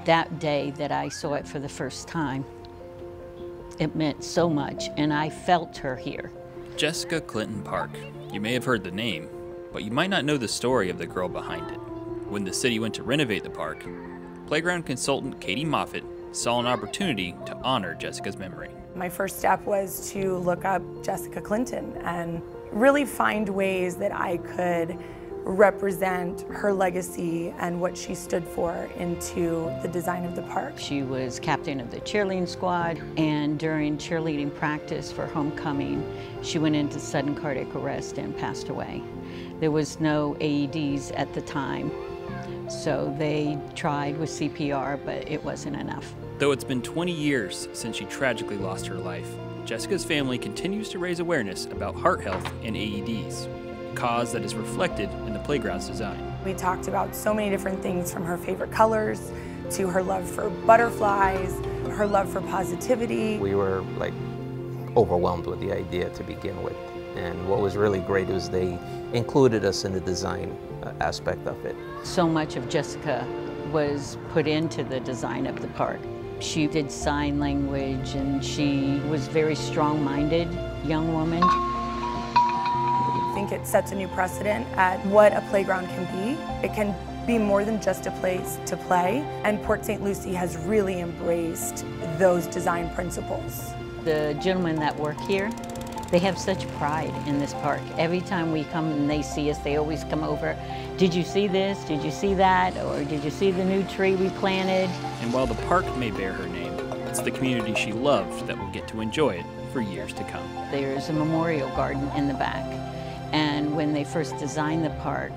That day that I saw it for the first time, it meant so much, and I felt her here. Jessica Clinton Park. You may have heard the name, but you might not know the story of the girl behind it. When the city went to renovate the park, playground consultant Katie Moffitt saw an opportunity to honor Jessica's memory. My first step was to look up Jessica Clinton and really find ways that I could represent her legacy and what she stood for into the design of the park. She was captain of the cheerleading squad, and during cheerleading practice for homecoming, she went into sudden cardiac arrest and passed away. There was no AEDs at the time, so they tried with CPR, but it wasn't enough. Though it's been 20 years since she tragically lost her life, Jessica's family continues to raise awareness about heart health and AEDs, a cause that is reflected in the playground's design. We talked about so many different things, from her favorite colors to her love for butterflies, her love for positivity. We were like overwhelmed with the idea to begin with. And what was really great was they included us in the design aspect of it. So much of Jessica was put into the design of the park. She did sign language, and she was a very strong-minded young woman. I think it sets a new precedent at what a playground can be. It can be more than just a place to play, and Port St. Lucie has really embraced those design principles. The gentlemen that work here, they have such pride in this park. Every time we come and they see us, they always come over. Did you see this? Did you see that? Or did you see the new tree we planted? And while the park may bear her name, it's the community she loved that will get to enjoy it for years to come. There's a memorial garden in the back. And when they first designed the park,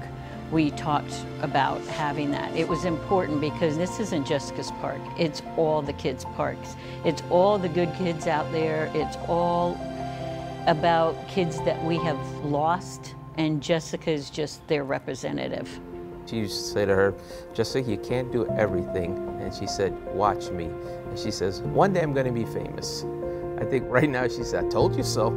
we talked about having that. It was important because this isn't Jessica's park. It's all the kids' parks. It's all the good kids out there. It's all about kids that we have lost, and Jessica's just their representative. She used to say to her, Jessica, you can't do everything. And she said, watch me. And she says, one day I'm going to be famous. I think right now she said, I told you so.